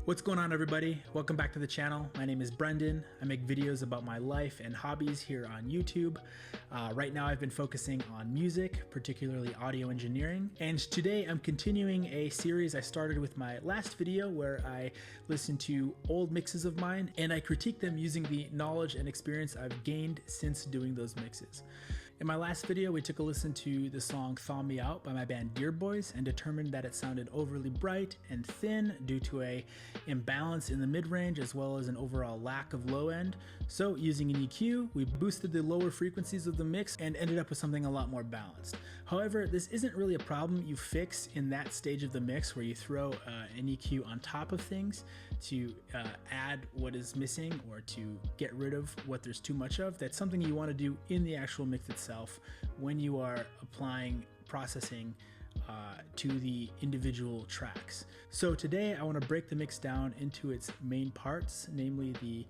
What's going on, everybody? Welcome back to the channel. My name is Brendan. I make videos about my life and hobbies here on YouTube. Right now I've been focusing on music, particularly audio engineering. And today I'm continuing a series I started with my last video where I listened to old mixes of mine and I critique them using the knowledge and experience I've gained since doing those mixes. In my last video, we took a listen to the song Thaw Me Out by my band Dear Boys and determined that it sounded overly bright and thin due to a imbalance in the mid-range as well as an overall lack of low end. So using an EQ, we boosted the lower frequencies of the mix and ended up with something a lot more balanced. However, this isn't really a problem you fix in that stage of the mix where you throw an EQ on top of things to add what is missing or to get rid of what there's too much of. That's something you want to do in the actual mix itself when you are applying processing to the individual tracks. So today I want to break the mix down into its main parts, namely the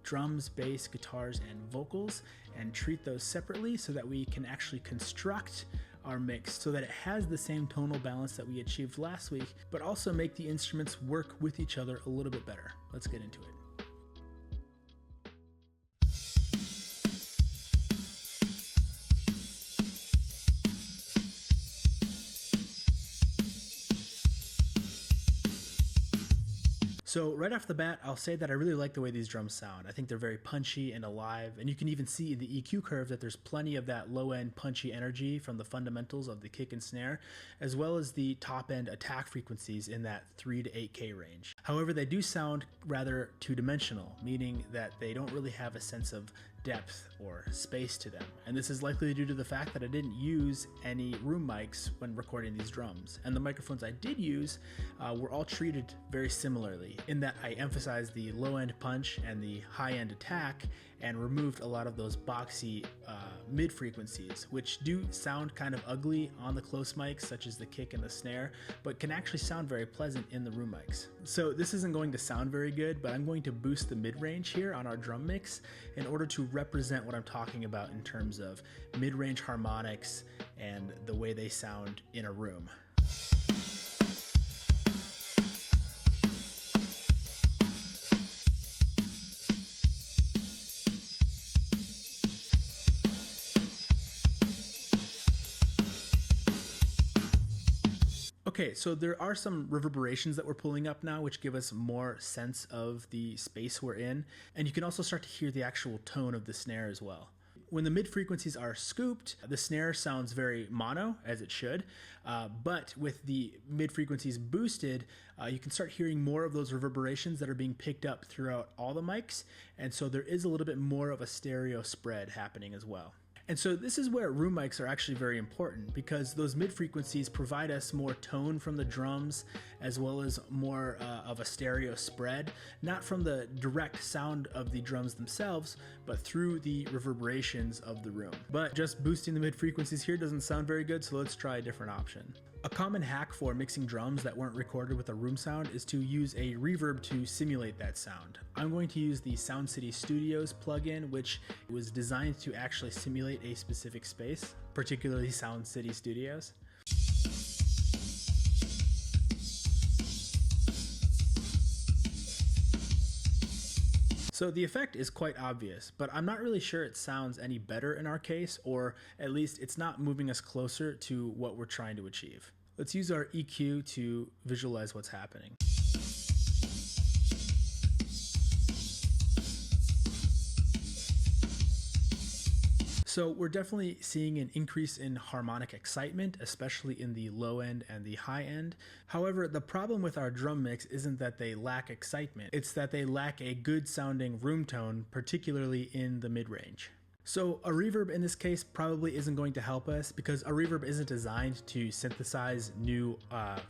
drums, bass, guitars, and vocals, and treat those separately so that we can actually construct our mix so that it has the same tonal balance that we achieved last week, but also make the instruments work with each other a little bit better. Let's get into it. So right off the bat, I'll say that I really like the way these drums sound. I think they're very punchy and alive, and you can even see in the EQ curve that there's plenty of that low-end punchy energy from the fundamentals of the kick and snare, as well as the top-end attack frequencies in that 3 to 8K range. However, they do sound rather two-dimensional, meaning that they don't really have a sense of depth or space to them. And this is likely due to the fact that I didn't use any room mics when recording these drums. And the microphones I did use were all treated very similarly, in that I emphasized the low-end punch and the high-end attack and removed a lot of those boxy mid-frequencies, which do sound kind of ugly on the close mics, such as the kick and the snare, but can actually sound very pleasant in the room mics. So this isn't going to sound very good, but I'm going to boost the mid-range here on our drum mix in order to represent what I'm talking about in terms of mid-range harmonics and the way they sound in a room. Okay, so there are some reverberations that we're pulling up now which give us more sense of the space we're in, and you can also start to hear the actual tone of the snare as well. When the mid frequencies are scooped, the snare sounds very mono, as it should, but with the mid frequencies boosted, you can start hearing more of those reverberations that are being picked up throughout all the mics, and so there is a little bit more of a stereo spread happening as well. And so this is where room mics are actually very important, because those mid frequencies provide us more tone from the drums as well as more of a stereo spread, not from the direct sound of the drums themselves, but through the reverberations of the room. But just boosting the mid frequencies here doesn't sound very good, so let's try a different option. A common hack for mixing drums that weren't recorded with a room sound is to use a reverb to simulate that sound. I'm going to use the Sound City Studios plugin, which was designed to actually simulate a specific space, particularly Sound City Studios. So the effect is quite obvious, but I'm not really sure it sounds any better in our case, or at least it's not moving us closer to what we're trying to achieve. Let's use our EQ to visualize what's happening. So we're definitely seeing an increase in harmonic excitement, especially in the low end and the high end. However, the problem with our drum mix isn't that they lack excitement, it's that they lack a good sounding room tone, particularly in the mid-range. So a reverb in this case probably isn't going to help us, because a reverb isn't designed to synthesize new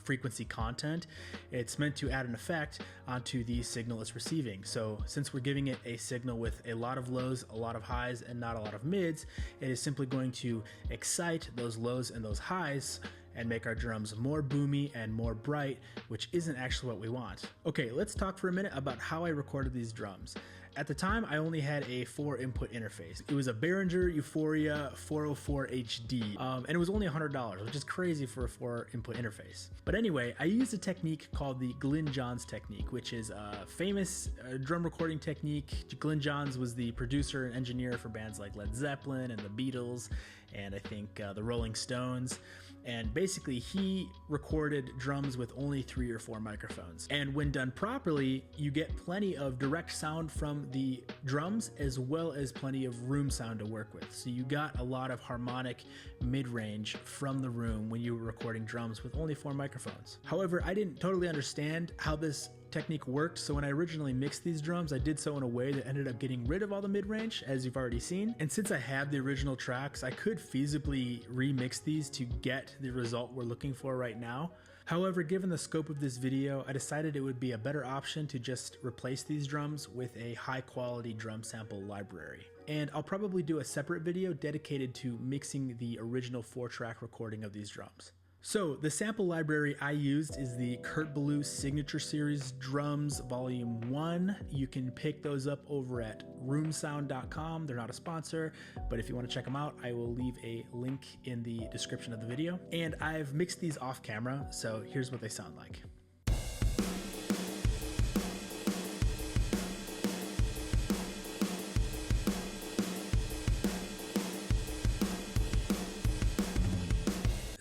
frequency content. It's meant to add an effect onto the signal it's receiving. So since we're giving it a signal with a lot of lows, a lot of highs, and not a lot of mids, it is simply going to excite those lows and those highs and make our drums more boomy and more bright, which isn't actually what we want. Okay, let's talk for a minute about how I recorded these drums. At the time, I only had a 4-input interface. It was a Behringer Euphoria 404 HD, and it was only $100, which is crazy for a 4-input interface. But anyway, I used a technique called the Glyn Johns technique, which is a famous drum recording technique. Glyn Johns was the producer and engineer for bands like Led Zeppelin and the Beatles, and I think the Rolling Stones. And basically he recorded drums with only 3 or 4 microphones. And when done properly, you get plenty of direct sound from the drums as well as plenty of room sound to work with. So you got a lot of harmonic mid-range from the room when you were recording drums with only 4 microphones. However, I didn't totally understand how this technique worked, so when I originally mixed these drums, I did so in a way that ended up getting rid of all the mid-range, as you've already seen. And since I have the original tracks, I could feasibly remix these to get the result we're looking for right now. However, given the scope of this video, I decided it would be a better option to just replace these drums with a high-quality drum sample library. And I'll probably do a separate video dedicated to mixing the original 4-track recording of these drums. So the sample library I used is the Ballou Signature Series Drums Volume 1. You can pick those up over at roomsound.com. They're not a sponsor, but if you want to check them out, I will leave a link in the description of the video. And I've mixed these off camera, so here's what they sound like.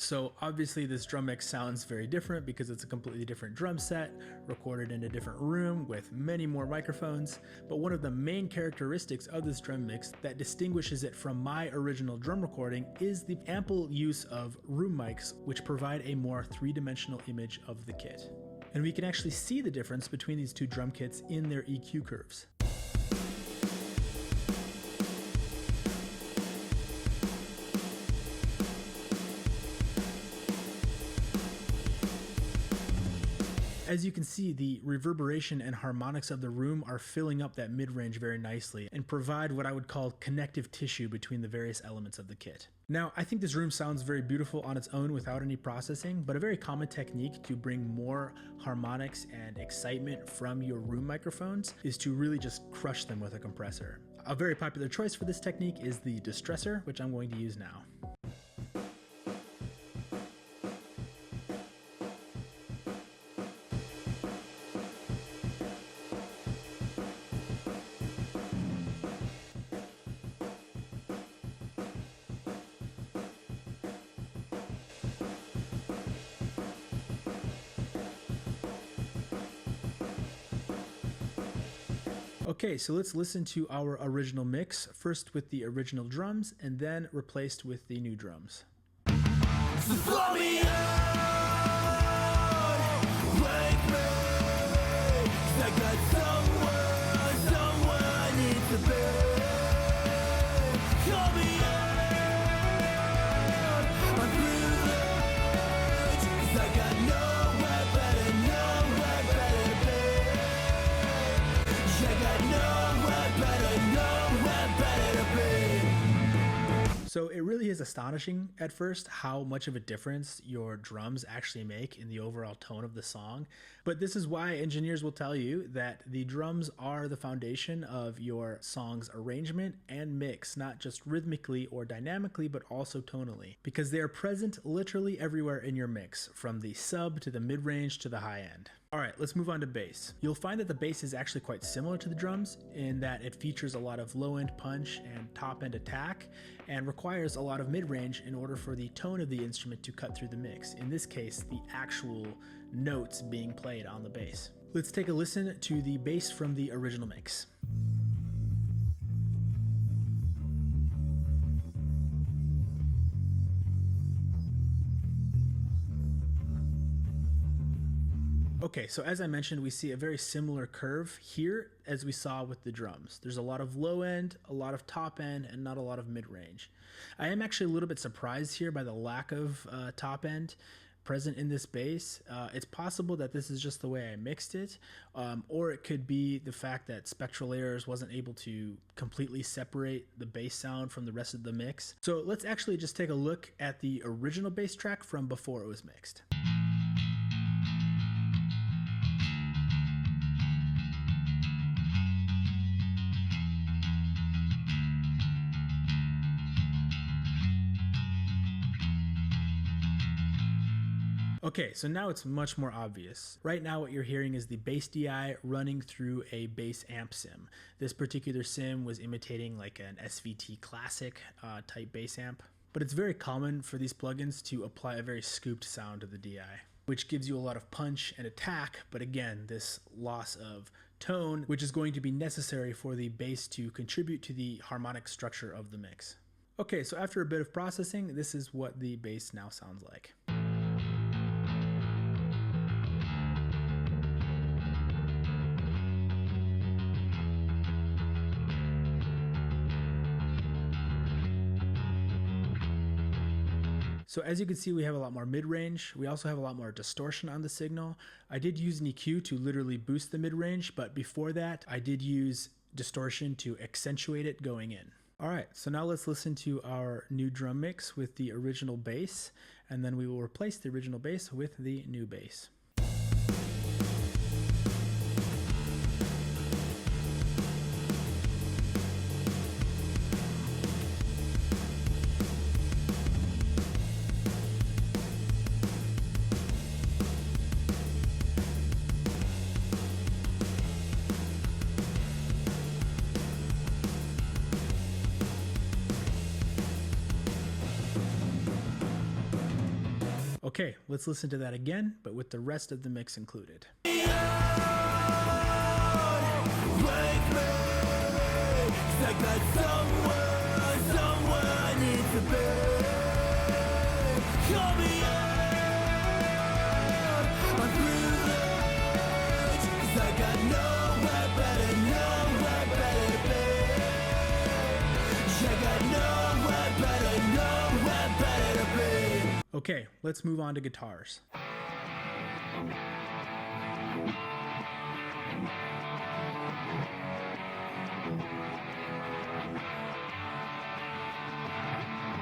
So obviously this drum mix sounds very different because it's a completely different drum set, recorded in a different room with many more microphones. But one of the main characteristics of this drum mix that distinguishes it from my original drum recording is the ample use of room mics, which provide a more 3-dimensional image of the kit. And we can actually see the difference between these 2 drum kits in their EQ curves. As you can see, the reverberation and harmonics of the room are filling up that mid-range very nicely and provide what I would call connective tissue between the various elements of the kit. Now, I think this room sounds very beautiful on its own without any processing, but a very common technique to bring more harmonics and excitement from your room microphones is to really just crush them with a compressor. A very popular choice for this technique is the distressor, which I'm going to use now. Okay, so let's listen to our original mix, first with the original drums and then replaced with the new drums. So blow me out, wake me, I got somewhere I need to be. Call me out, I'm privileged, 'cause I got nowhere better to be. I got nowhere better to be. So it really is astonishing at first how much of a difference your drums actually make in the overall tone of the song. But this is why engineers will tell you that the drums are the foundation of your song's arrangement and mix, not just rhythmically or dynamically, but also tonally, because they are present literally everywhere in your mix, from the sub to the mid-range to the high end. All right, let's move on to bass. You'll find that the bass is actually quite similar to the drums in that it features a lot of low-end punch and top-end attack and requires a lot of mid-range in order for the tone of the instrument to cut through the mix. In this case, the actual notes being played on the bass. Let's take a listen to the bass from the original mix. Okay, so as I mentioned, we see a very similar curve here as we saw with the drums. There's a lot of low end, a lot of top end, and not a lot of mid range. I am actually a little bit surprised here by the lack of top end, present in this bass. It's possible that this is just the way I mixed it, or it could be the fact that Spectral Layers wasn't able to completely separate the bass sound from the rest of the mix. So let's actually just take a look at the original bass track from before it was mixed. Okay, so now it's much more obvious. Right now what you're hearing is the bass DI running through a bass amp sim. This particular sim was imitating like an SVT Classic type bass amp, but it's very common for these plugins to apply a very scooped sound to the DI, which gives you a lot of punch and attack, but again, this loss of tone, which is going to be necessary for the bass to contribute to the harmonic structure of the mix. Okay, so after a bit of processing, this is what the bass now sounds like. So as you can see, we have a lot more mid-range. We also have a lot more distortion on the signal. I did use an EQ to literally boost the mid-range, but before that, I did use distortion to accentuate it going in. All right, so now let's listen to our new drum mix with the original bass, and then we will replace the original bass with the new bass. Okay, let's listen to that again, but with the rest of the mix included. Okay, let's move on to guitars.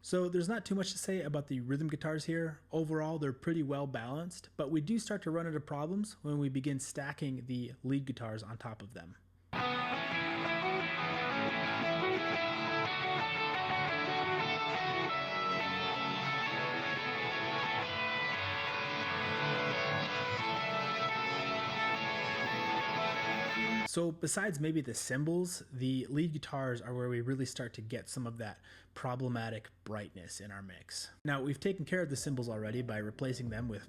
So there's not too much to say about the rhythm guitars here. Overall, they're pretty well balanced, but we do start to run into problems when we begin stacking the lead guitars on top of them. So besides maybe the cymbals, the lead guitars are where we really start to get some of that problematic brightness in our mix. Now, we've taken care of the cymbals already by replacing them with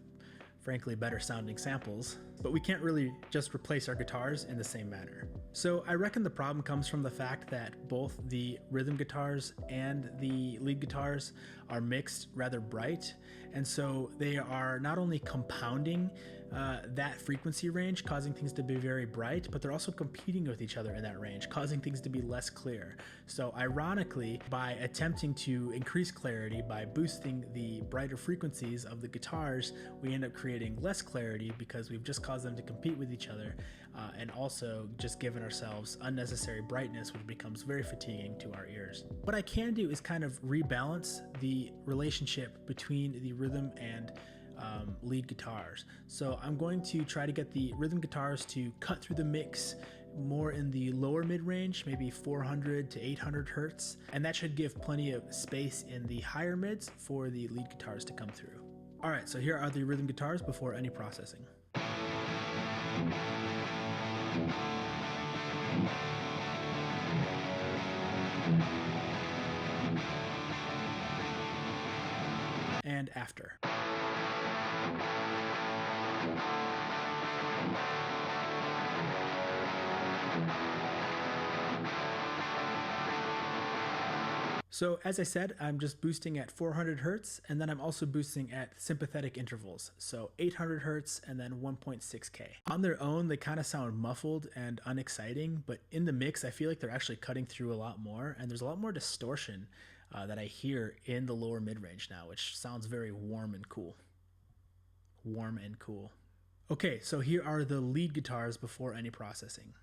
frankly better sounding samples, but we can't really just replace our guitars in the same manner. So I reckon the problem comes from the fact that both the rhythm guitars and the lead guitars are mixed rather bright, and so they are not only compounding that frequency range, causing things to be very bright, but they're also competing with each other in that range, causing things to be less clear. So ironically, by attempting to increase clarity by boosting the brighter frequencies of the guitars, we end up creating less clarity because we've just caused them to compete with each other, and also just given ourselves unnecessary brightness, which becomes very fatiguing to our ears. What I can do is kind of rebalance the relationship between the rhythm and lead guitars. So I'm going to try to get the rhythm guitars to cut through the mix more in the lower mid-range, maybe 400 to 800 hertz, and that should give plenty of space in the higher mids for the lead guitars to come through. All right, so here are the rhythm guitars before any processing. And after. So as I said, I'm just boosting at 400 hertz, and then I'm also boosting at sympathetic intervals, so 800 hertz and then 1.6K. On their own, they kind of sound muffled and unexciting, but in the mix, I feel like they're actually cutting through a lot more, and there's a lot more distortion that I hear in the lower mid-range now, which sounds very warm and cool. warm and cool. Okay, so here are the lead guitars before any processing.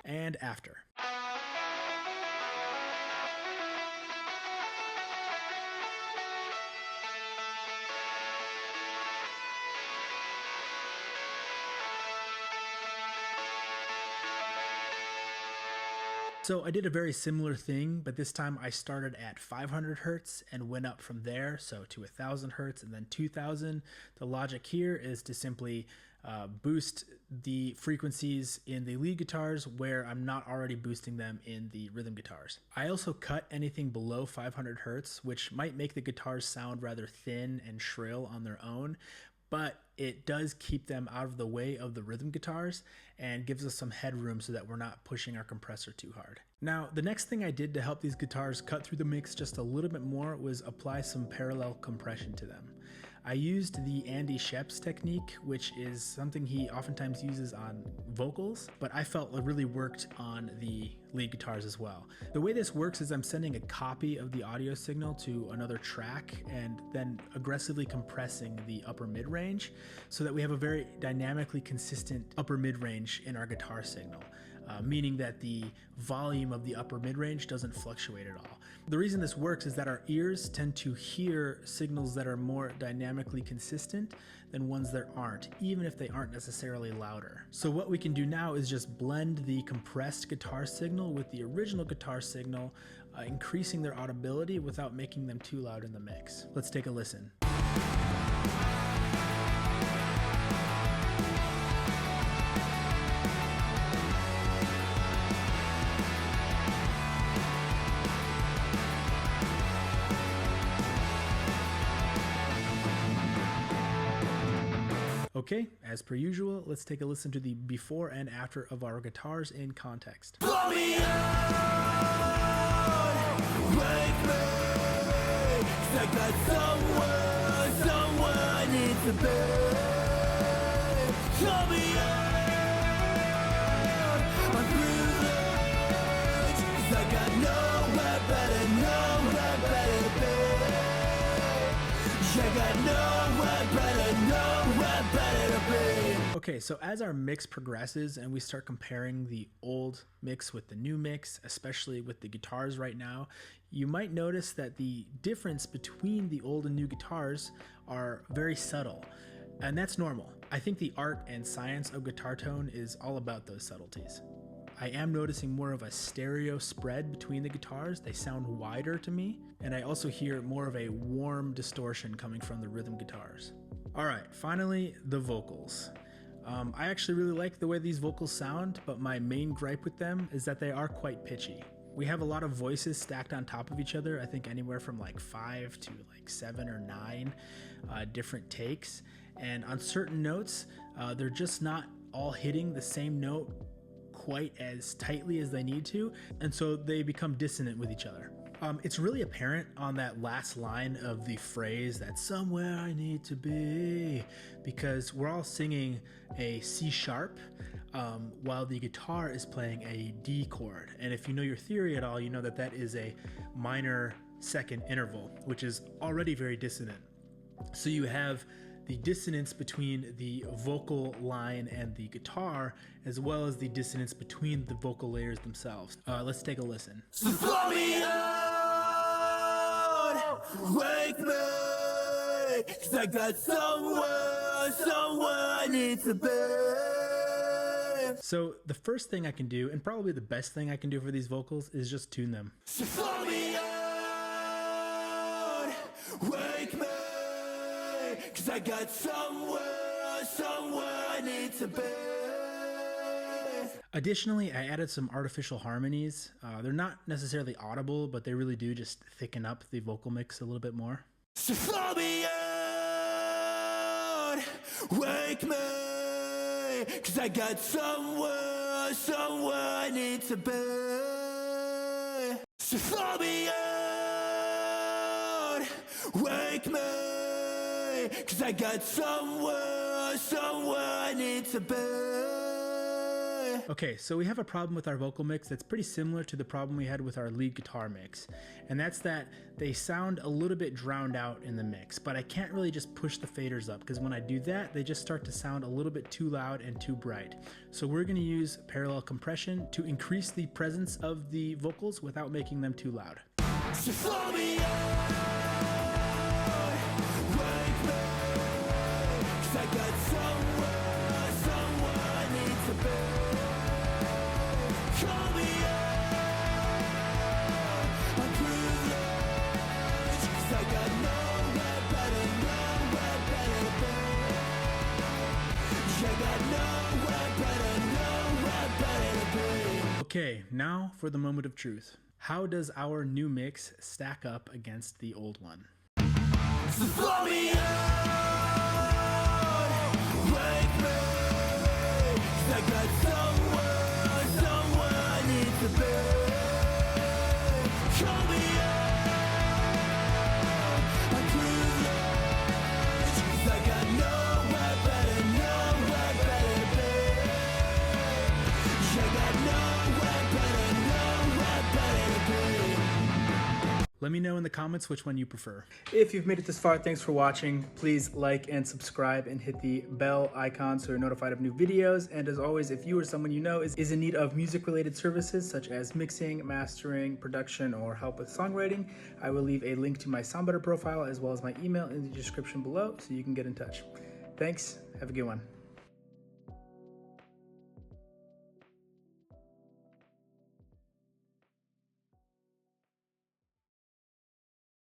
And after. So I did a very similar thing, but this time I started at 500 hertz and went up from there, so to 1000 hertz and then 2000. The logic here is to simply boost the frequencies in the lead guitars where I'm not already boosting them in the rhythm guitars. I also cut anything below 500 hertz, which might make the guitars sound rather thin and shrill on their own, but it does keep them out of the way of the rhythm guitars and gives us some headroom so that we're not pushing our compressor too hard. Now, the next thing I did to help these guitars cut through the mix just a little bit more was apply some parallel compression to them. I used the Andy Sheps technique, which is something he oftentimes uses on vocals, but I felt it really worked on the lead guitars as well. The way this works is I'm sending a copy of the audio signal to another track and then aggressively compressing the upper mid-range so that we have a very dynamically consistent upper mid-range in our guitar signal. Meaning that the volume of the upper mid-range doesn't fluctuate at all. The reason this works is that our ears tend to hear signals that are more dynamically consistent than ones that aren't, even if they aren't necessarily louder. So what we can do now is just blend the compressed guitar signal with the original guitar signal, increasing their audibility without making them too loud in the mix. Let's take a listen. Okay, as per usual, let's take a listen to the before and after of our guitars in context. Blow me out, wake me, 'cause I got someone needs to be. Blow me out, I'm through the edge, 'cause I got nowhere better to be. I got nowhere better to be. Okay, so as our mix progresses and we start comparing the old mix with the new mix, especially with the guitars right now, you might notice that the difference between the old and new guitars are very subtle, and that's normal. I think the art and science of guitar tone is all about those subtleties. I am noticing more of a stereo spread between the guitars. They sound wider to me, and I also hear more of a warm distortion coming from the rhythm guitars. All right, finally, the vocals. I actually really like the way these vocals sound, but my main gripe with them is that they are quite pitchy. We have a lot of voices stacked on top of each other, I think anywhere from like 5 to like 7 or 9 different takes. And on certain notes, they're just not all hitting the same note quite as tightly as they need to, and so they become dissonant with each other. It's really apparent on that last line of the phrase that somewhere I need to be, because we're all singing a C sharp while the guitar is playing a D chord. And if you know your theory at all, you know that that is a minor second interval, which is already very dissonant. So you have the dissonance between the vocal line and the guitar, as well as the dissonance between the vocal layers themselves. Let's take a listen. So blow me out, wake me, 'cause I got somewhere I need to be. So the first thing I can do, and probably the best thing I can do for these vocals, is just tune them. So blow me out, wake me, 'cause I got somewhere I need to be. Additionally, I added some artificial harmonies. They're not necessarily audible, but they really do just thicken up the vocal mix a little bit more. So blow me out, wake me, 'cause I got somewhere I need to be. So blow me out, wake me, 'cause I got somewhere someone needs to be. Okay, so we have a problem with our vocal mix that's pretty similar to the problem we had with our lead guitar mix, and that's that they sound a little bit drowned out in the mix, but I can't really just push the faders up because when I do that, they just start to sound a little bit too loud and too bright. So we're going to use parallel compression to increase the presence of the vocals without making them too loud. So slow me out, wake me, 'cause I got someone needs to be. Call me out, I'm privileged, 'cause I got nowhere better to be. I got nowhere better to be. Okay, now for the moment of truth. How does our new mix stack up against the old one? So blow me out, wake me, 'cause I got someone needs to be. Call me out, I'm privileged, 'cause I got nowhere better to be. I got nowhere better to be. Let me know in the comments which one you prefer. If you've made it this far, thanks for watching. Please like and subscribe and hit the bell icon so you're notified of new videos. And as always, if you or someone you know is in need of music-related services such as mixing, mastering, production, or help with songwriting, I will leave a link to my Soundbetter profile as well as my email in the description below so you can get in touch. Thanks. Have a good one.